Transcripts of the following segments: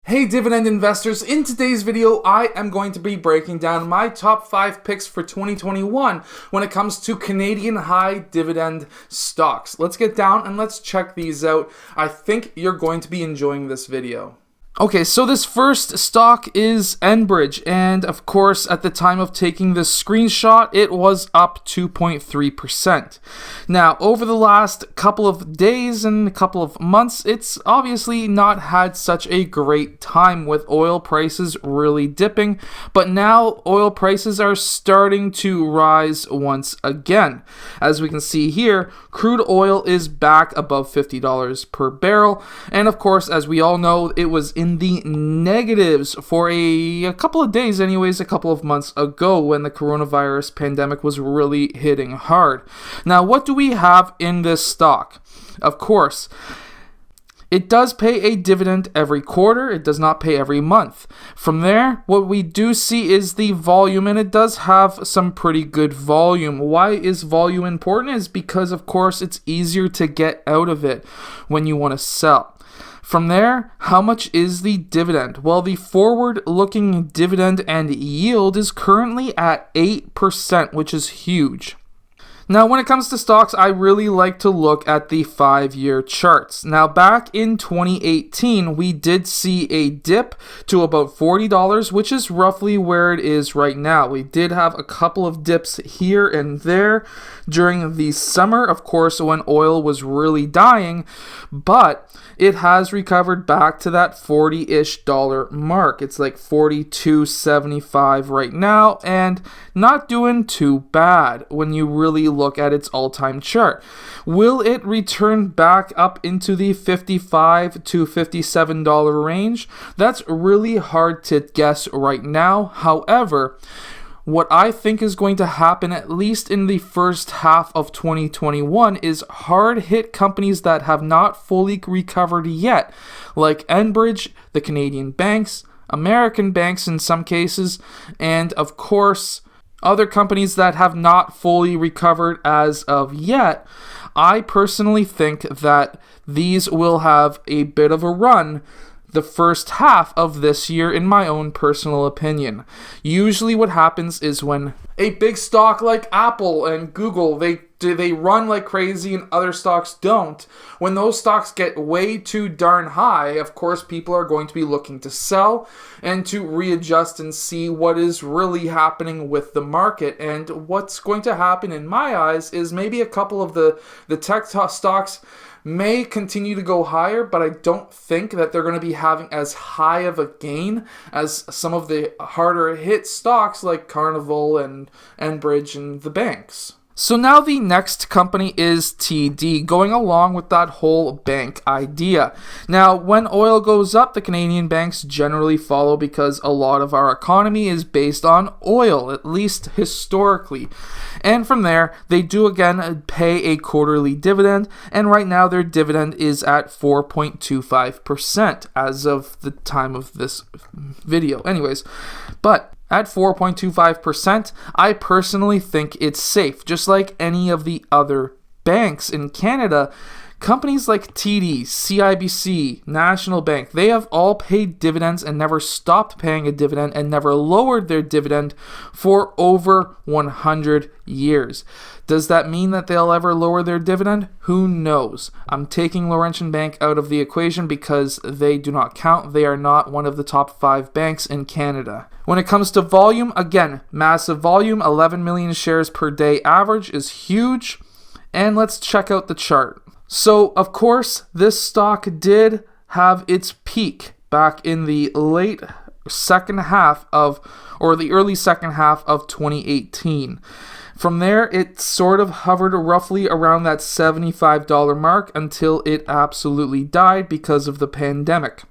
Hey dividend investors, in today's video I am going to be breaking down my top 5 picks for 2021 when it comes to Canadian high dividend stocks. Let's get down and let's check these out. I think you're going to be enjoying this video. Okay, so this first stock is Enbridge, and of course, at the time of taking this screenshot, it was up 2.3%. Now, over the last couple of days and a couple of months, it's obviously not had such a great time with oil prices really dipping, but now oil prices are starting to rise once again. As we can see here, crude oil is back above $50 per barrel, and of course, as we all know, it was in the negatives for a couple of days anyways, a couple of months ago when the coronavirus pandemic was really hitting hard. Now, what do we have in this stock? Of course, it does pay a dividend every quarter. It does not pay every month. From there, what we do see is the volume, and it does have some pretty good volume. Why is volume important? Is because, of course, it's easier to get out of it when you want to sell. From there, how much is the dividend? Well, the forward-looking dividend and yield is currently at 8%, which is huge. Now, when it comes to stocks, I really like to look at the 5-year charts. Now, back in 2018, we did see a dip to about $40, which is roughly where it is right now. We did have a couple of dips here and there during the summer, of course, when oil was really dying, but it has recovered back to that $40-ish mark. It's like $42.75 right now, and not doing too bad when you really look at its all-time chart. Will it return back up into the $55 to $57 range? That's really hard to guess right now. However, what I think is going to happen, at least in the first half of 2021, is hard-hit companies that have not fully recovered yet, like Enbridge, the Canadian banks, American banks in some cases, and of course, other companies that have not fully recovered as of yet. I personally think that these will have a bit of a run the first half of this year, in my own personal opinion. Usually what happens is when a big stock like Apple and Google, they run like crazy and other stocks don't. When those stocks get way too darn high, of course, people are going to be looking to sell and to readjust and see what is really happening with the market. And what's going to happen in my eyes is maybe a couple of the tech stocks may continue to go higher, but I don't think that they're going to be having as high of a gain as some of the harder hit stocks like Carnival and Enbridge and the banks. So now the next company is TD, going along with that whole bank idea. Now, when oil goes up, the Canadian banks generally follow because a lot of our economy is based on oil, at least historically. And from there, they do again pay a quarterly dividend, and right now their dividend is at 4.25% as of the time of this video. Anyways, but at 4.25%, I personally think it's safe. Just like any of the other banks in Canada, companies like TD, CIBC, National Bank, they have all paid dividends and never stopped paying a dividend and never lowered their dividend for over 100 years. Does that mean that they'll ever lower their dividend? Who knows? I'm taking Laurentian Bank out of the equation because they do not count. They are not one of the top 5 banks in Canada. When it comes to volume, again, massive volume, 11 million shares per day average is huge. And let's check out the chart. So, of course, this stock did have its peak back in the late second half of, or the early second half of 2018. From there, it sort of hovered roughly around that $75 mark until it absolutely died because of the pandemic.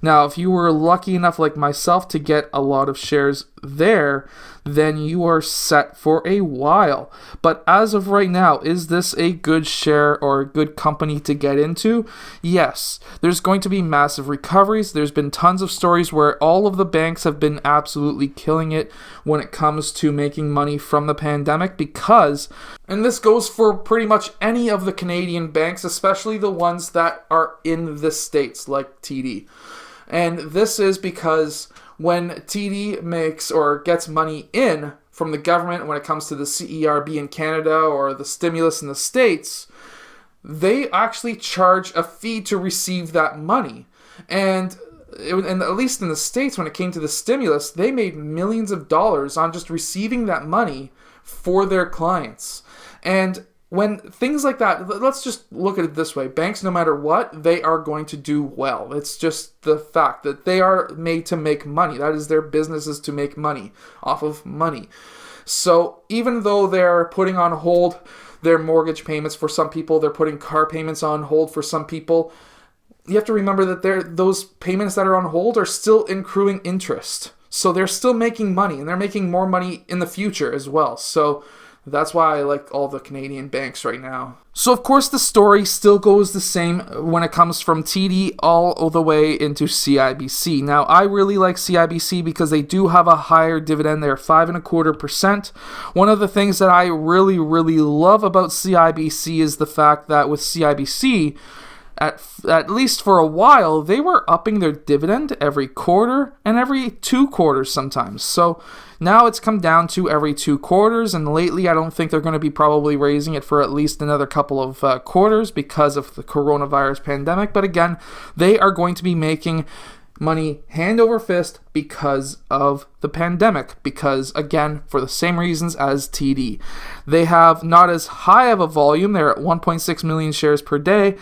Now, if you were lucky enough like myself to get a lot of shares there, then you are set for a while. But as of right now, is this a good share or a good company to get into? Yes. There's going to be massive recoveries. There's been tons of stories where all of the banks have been absolutely killing it when it comes to making money from the pandemic because, and this goes for pretty much any of the Canadian banks, especially the ones that are in the States like TD. And this is because when TD makes or gets money in from the government when it comes to the CERB in Canada or the stimulus in the States, they actually charge a fee to receive that money. And at least in the States, when it came to the stimulus, they made millions of dollars on just receiving that money for their clients. And when things like that, let's just look at it this way. Banks, no matter what, they are going to do well. It's just the fact that they are made to make money. That is their business, is to make money off of money. So even though they're putting on hold their mortgage payments for some people, they're putting car payments on hold for some people, you have to remember that those payments that are on hold are still accruing interest. So they're still making money, and they're making more money in the future as well. So that's why I like all the Canadian banks right now. So of course the story still goes the same when it comes from TD all the way into CIBC. Now I really like CIBC because they do have a higher dividend. They're 5.25%. One of the things that I really love about CIBC is the fact that with CIBC, at least for a while, they were upping their dividend every quarter and every 2 quarters sometimes. So now it's come down to every 2 quarters, and lately I don't think they're going to be probably raising it for at least another couple of quarters because of the coronavirus pandemic. But again, they are going to be making money hand over fist because of the pandemic, because again, for the same reasons as TD. They have not as high of a volume. They're at 1.6 million shares per day,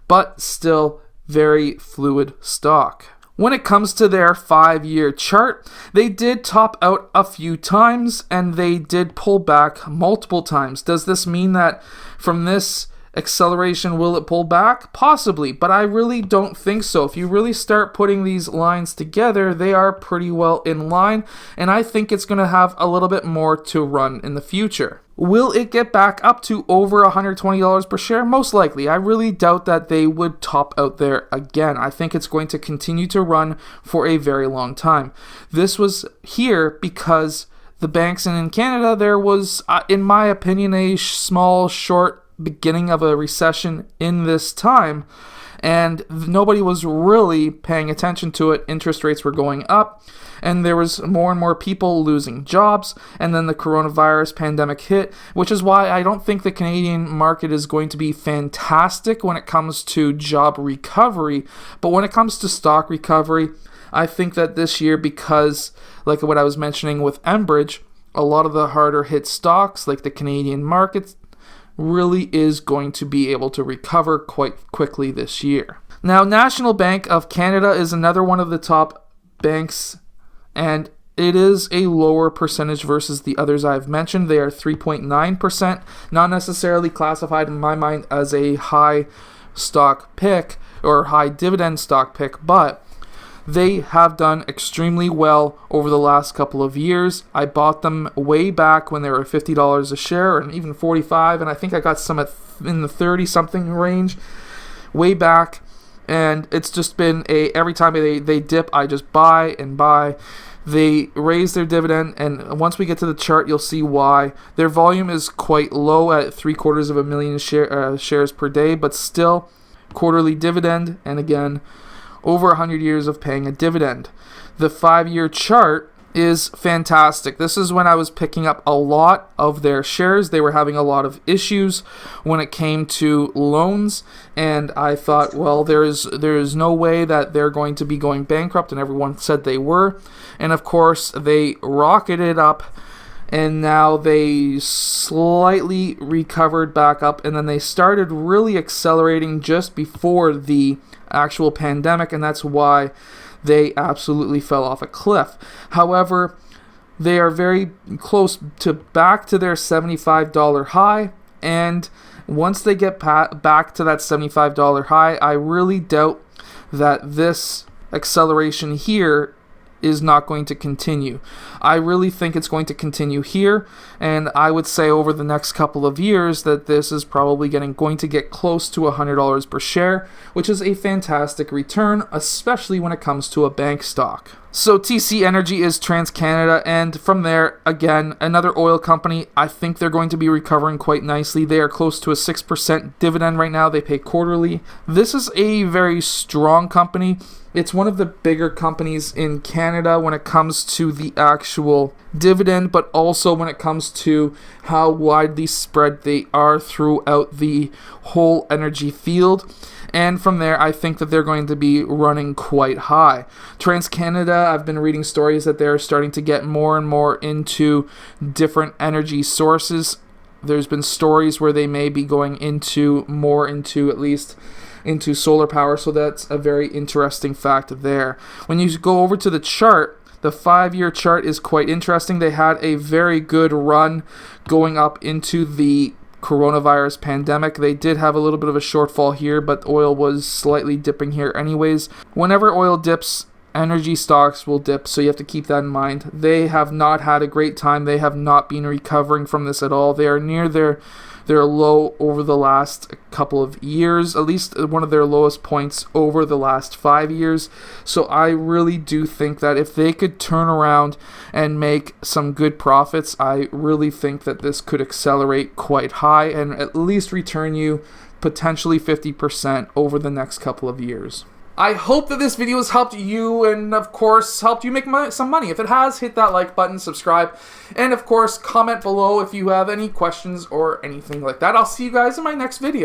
but still very fluid stock. When it comes to their 5-year chart, they did top out a few times and they did pull back multiple times. Does this mean that from this acceleration, will it pull back? Possibly, but I really don't think so. If you really start putting these lines together, they are pretty well in line, and I think it's going to have a little bit more to run in the future. Will it get back up to over $120 per share? Most likely. I really doubt that they would top out there again. I think it's going to continue to run for a very long time. This was here because the banks in Canada, there was, in my opinion, a small, short beginning of a recession in this time, and nobody was really paying attention to it. Interest rates were going up, and there was more and more people losing jobs, and then the coronavirus pandemic hit, which is why I don't think the Canadian market is going to be fantastic when it comes to job recovery. But when it comes to stock recovery, I think that this year, because like what I was mentioning with Enbridge, a lot of the harder hit stocks like the Canadian markets really is going to be able to recover quite quickly this year. Now, National Bank of Canada is another one of the top banks, and it is a lower percentage versus the others I've mentioned. They are 3.9%, not necessarily classified in my mind as a high stock pick or high dividend stock pick, but they have done extremely well over the last couple of years. I bought them way back when they were $50 a share, and even $45, and I think I got some in the 30-something range way back. And it's just been every time they dip, I just buy and buy. They raise their dividend, and once we get to the chart, you'll see why. Their volume is quite low at 750,000 shares per day, but still quarterly dividend, and again, over 100 years of paying a dividend. The 5-year chart is fantastic. This is when I was picking up a lot of their shares. They were having a lot of issues when it came to loans, and I thought, well, there is no way that they're going to be going bankrupt, and everyone said they were. And of course, they rocketed up, and now they slightly recovered back up, and then they started really accelerating just before the actual pandemic, and that's why they absolutely fell off a cliff. However, they are very close to back to their $75 high, and once they get back to that $75 high, I really doubt that this acceleration here is not going to continue. I really think it's going to continue here, and I would say over the next couple of years that this is probably going to get close to $100 per share, which is a fantastic return, especially when it comes to a bank stock. So TC Energy is TransCanada, and from there, again, another oil company. I think they're going to be recovering quite nicely. They are close to a 6% dividend right now. They pay quarterly. This is a very strong company. It's one of the bigger companies in Canada when it comes to the actual dividend, but also when it comes to how widely spread they are throughout the whole energy field. And from there, I think that they're going to be running quite high. TransCanada, I've been reading stories that they're starting to get more and more into different energy sources. There's been stories where they may be going into at least into solar power, so that's a very interesting fact there. When you go over to the chart, the 5-year chart is quite interesting. They had a very good run going up into the coronavirus pandemic. They did have a little bit of a shortfall here, but oil was slightly dipping here anyways. Whenever oil dips, energy stocks will dip, so you have to keep that in mind. They have not had a great time. They have not been recovering from this at all. They are near their low over the last couple of years, at least one of their lowest points over the last 5 years. So I really do think that if they could turn around and make some good profits, I really think that this could accelerate quite high and at least return you potentially 50% over the next couple of years. I hope that this video has helped you and, of course, helped you make some money. If it has, hit that like button, subscribe, and, of course, comment below if you have any questions or anything like that. I'll see you guys in my next video.